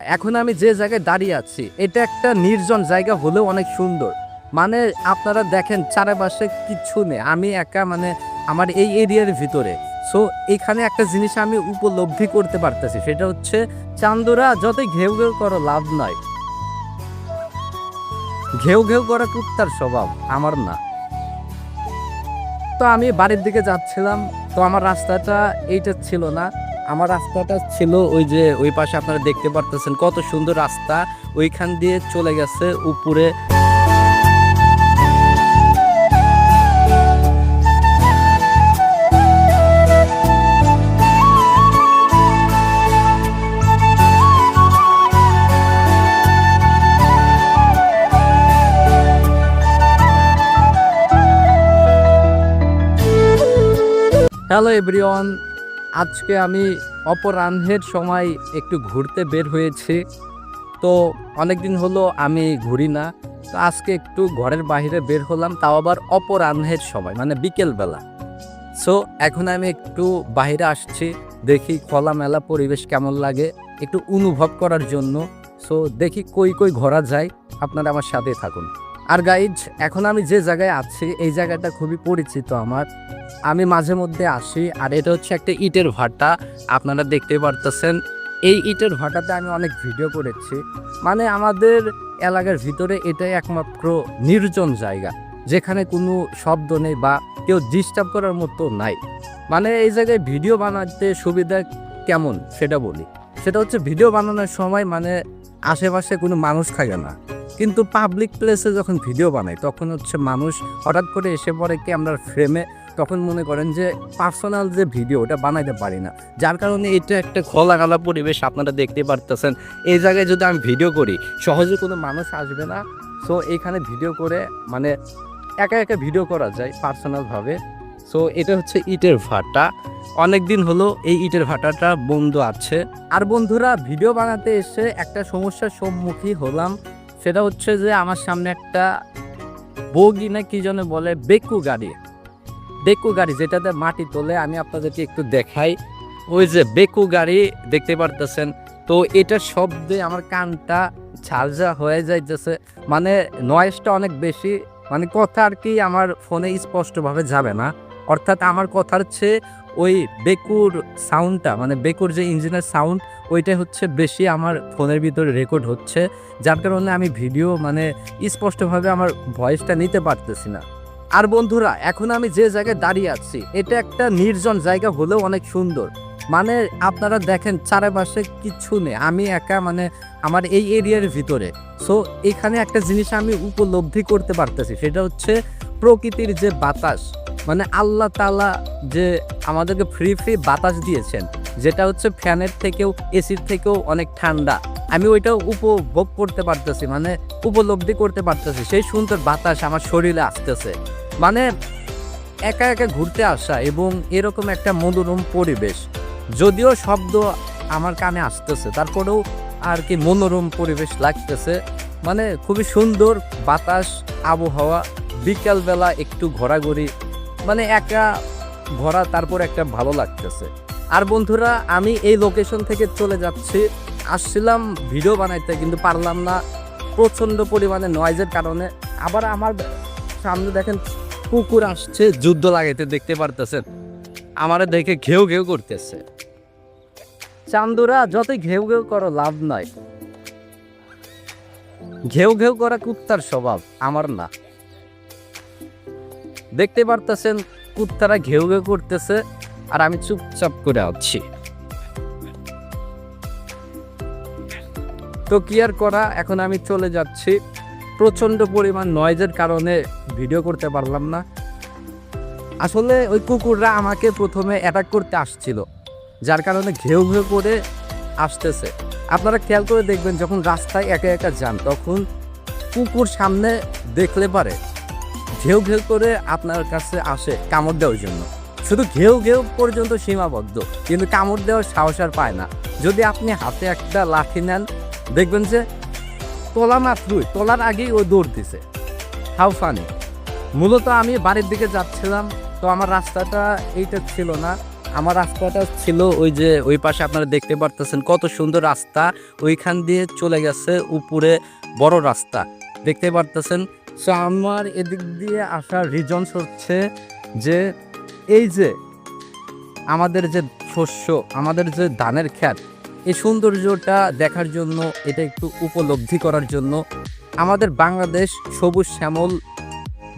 এখন আমি যে জায়গায় দাঁড়িয়ে আছি এটা একটা নির্জন জায়গা হলেও অনেক সুন্দর। মানে আপনারা দেখেন চারপাশে কিচ্ছু নেই, আমি একা, মানে আমার এই এরিয়ার ভিতরে। সো এখানে একটা জিনিস আমি উপলব্ধি করতে পারতেছি, সেটা হচ্ছে চান্দুরা যতই ঘেউ ঘেউ করো লাভ নয়। ঘেউ ঘেউ করা কুত্তার স্বভাব, আমার না। তো আমি বাড়ির দিকে যাচ্ছিলাম, তো আমার রাস্তাটা এইটা ছিল না, আমার রাস্তাটা ছিল ওই যে ওই পাশে আপনারা দেখতে পারতেছেন কত সুন্দর রাস্তা, ওইখান দিয়ে চলে গেছে উপরে। হ্যালো এভরিওয়ান, আজকে আমি অপরাহ্নের সময় একটু ঘুরতে বের হয়েছি। তো অনেকদিন হলো আমি ঘুরি না, তো আজকে একটু ঘরের বাইরে বের হলাম, তাও আবার অপরাহ্নের সময়, মানে বিকেলবেলা। সো এখন আমি একটু বাইরে আসছি, দেখি খোলামেলা পরিবেশ কেমন লাগে একটু অনুভব করার জন্য। সো দেখি কই কই ঘোরা যায়, আপনারা আমার সাথে থাকুন। আর গাইজ, এখন আমি যে জায়গায় আছি এই জায়গাটা খুবই পরিচিত আমার, আমি মাঝে মধ্যে আসি। আর এটা হচ্ছে একটা ইটের ভাটা, আপনারা দেখতে পারতেছেন। এই ইটের ভাটাতে আমি অনেক ভিডিও করেছি, মানে আমাদের এলাকার ভিতরে এটাই একমাত্র নির্জন জায়গা যেখানে কোনো শব্দ নেই বা কেউ ডিস্টার্ব করার মতো নাই। মানে এই জায়গায় ভিডিও বানাতে সুবিধা কেমন সেটা বলি, সেটা হচ্ছে ভিডিও বানানোর সময় মানে আশেপাশে কোনো মানুষ থাকে না, কিন্তু পাবলিক প্লেসে যখন ভিডিও বানাই তখন হচ্ছে মানুষ হঠাৎ করে এসে পড়ে ক্যামেরার ফ্রেমে, তখন মনে করেন যে পার্সোনাল যে ভিডিও ওটা বানাইতে পারি না। যার কারণে এটা একটা খোলামেলা পরিবেশ, আপনারা দেখতে পারতেছেন। এই জায়গায় যদি আমি ভিডিও করি সহজে কোনো মানুষ আসবে না। সো এইখানে ভিডিও করে মানে একা একা ভিডিও করা যায় পার্সোনালভাবে। সো এটা হচ্ছে ইটের ভাটা, অনেক দিন হলো এই ইটের ভাটাটা বন্ধ আছে। আর বন্ধুরা, ভিডিও বানাতে এসে একটা সমস্যার সম্মুখীন হলাম, সেটা হচ্ছে যে আমার সামনে একটা বগি না কি যেন বলে, বেকু গাড়ি যেটাতে মাটি তোলে। আমি আপনাদেরকে একটু দেখাই, ওই যে বেকু গাড়ি দেখতে পারতেছেন। তো এটার শব্দে আমার কানটা ঝালঝা হয়ে যাইতেছে, মানে নয়েজটা অনেক বেশি, মানে কথা আর কি আমার ফোনে স্পষ্টভাবে যাবে না। অর্থাৎ আমার কথার চেয়ে ওই বেকুর সাউন্ডটা, মানে বেকুর যে ইঞ্জিনের সাউন্ড, ওইটা হচ্ছে বেশি আমার ফোনের ভিতরে রেকর্ড হচ্ছে, যার কারণে আমি ভিডিও মানে স্পষ্টভাবে আমার ভয়েসটা নিতে পারতেছি না। আর বন্ধুরা, এখন আমি যে জায়গায় দাঁড়িয়ে আছি এটা একটা নির্জন জায়গা হলেও অনেক সুন্দর। মানে আপনারা দেখেন চারপাশে কিচ্ছু নেই, আমি একা, মানে আমার এই এরিয়ার ভিতরে। সো এখানে একটা জিনিস আমি উপলব্ধি করতে পারতেছি, সেটা হচ্ছে প্রকৃতির যে বাতাস, মানে আল্লাহ তাআলা যে আমাদেরকে ফ্রি বাতাস দিয়েছেন, যেটা হচ্ছে ফ্যানের থেকেও এসির থেকেও অনেক ঠান্ডা। আমি ওইটাও উপভোগ করতে পারতেছি, মানে উপলব্ধি করতে পারতেছি। সেই সুন্দর বাতাস আমার শরীরে আসতেছে, মানে একা একা ঘুরতে আসা এবং এরকম একটা মনোরম পরিবেশ। যদিও শব্দ আমার কানে আসতেছে, তারপরেও আর কি মনোরম পরিবেশ লাগতেছে, মানে খুবই সুন্দর বাতাস, আবহাওয়া। বিকালবেলা একটু ঘোরাঘুরি, মানে একা ঘোরা, তারপর একটা ভালো লাগতেছে। আর বন্ধুরা, আমি এই লোকেশন থেকে চলে যাচ্ছি, আসছিলাম ভিডিও বানাইতে কিন্তু পারলাম না প্রচণ্ড পরিমাণে নয়েজের কারণে। আবার আমার সামনে দেখেন কুকুর আসছে যুদ্ধ লাগাইতে, দেখতে পারতেছেন, আমারে দেখে ঘেউ ঘেউ করতেছে। চান্দুরা যতই ঘেউ ঘেউ করো লাভ নয়। ঘেউ ঘেউ করা কুত্তার স্বভাব, আমার না। দেখতে পারতেছেন কুত্তারা ঘেউ ঘেউ করতেছে আর আমি চুপচাপ করে আছি। তো কি আর করা, এখন আমি চলে যাচ্ছি। প্রচণ্ড পরিমাণ নয়েজের কারণে ভিডিও করতে পারলাম না। আসলে ওই কুকুররা আমাকে প্রথমে অ্যাটাক করতে আসছিল, যার কারণে ঘেউ ঘেউ করে আসতেছে। আপনারা খেয়াল করে দেখবেন, যখন রাস্তায় একা একা যান তখন কুকুর সামনে দেখলে পারে ঘেউ ঘেউ করে আপনার কাছে আসে কামড় দেওয়ার জন্য। শুধু ঘেউ ঘেউ পর্যন্ত সীমাবদ্ধ, কিন্তু কামড় দেওয়ার সাহস আর পায় না। যদি আপনি হাতে একটা লাঠি নেন, দেখবেন যে তোলার আগেই ও দৌড় দিছে। How funny. মূলত আমি বাড়ির দিকে যাচ্ছিলাম, তো আমার রাস্তাটা এইটা ছিল না, আমার রাস্তাটা ছিল ওই যে ওই পাশে আপনারা দেখতে পারতেছেন কত সুন্দর রাস্তা, ওইখান দিয়ে চলে গেছে উপরে বড় রাস্তা দেখতে পারতেছেন। সো আমার এদিক দিয়ে আসার রিজনস হচ্ছে যে এই যে আমাদের যে শস্য, আমাদের যে ধানের ক্ষেত, এই সৌন্দর্যটা দেখার জন্য, এটা একটু উপলব্ধি করার জন্য। আমাদের বাংলাদেশ সবুজ শ্যামল,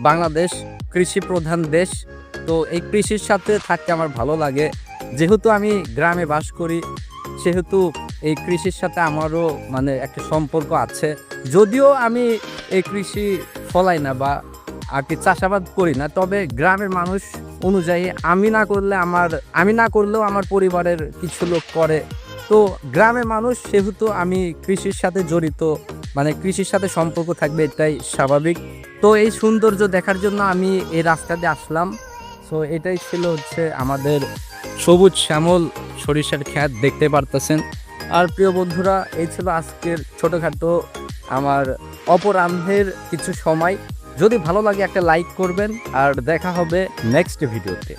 বাংলাদেশ কৃষি প্রধান দেশ। তো এই কৃষির সাথে থাকতে আমার ভালো লাগে। যেহেতু আমি গ্রামে বাস করি, সেহেতু এই কৃষির সাথে আমারও মানে একটা সম্পর্ক আছে। যদিও আমি এই কৃষি ফলাই না বা আর কি চাষাবাদ করি না, তবে গ্রামের মানুষ অনুযায়ী আমি না করলেও আমার পরিবারের কিছু লোক করে। তো গ্রামের মানুষ সেহেতু আমি কৃষির সাথে জড়িত, মানে কৃষির সাথে সম্পর্ক থাকবে, এটাই স্বাভাবিক। তো এই সৌন্দর্য দেখার জন্য আমি এই রাস্তা দিয়ে আসলাম। সো এটাই ছিল হচ্ছে আমাদের সবুজ শ্যামল সরিষার ক্ষেত দেখতে পারতেছেন। আর প্রিয় বন্ধুরা, এই ছিল আজকের ছোটোখাটো আমার অপরাহ্নের কিছু সময়। যদি ভালো লাগে একটা লাইক করবেন, আর দেখা হবে নেক্সট ভিডিওতে।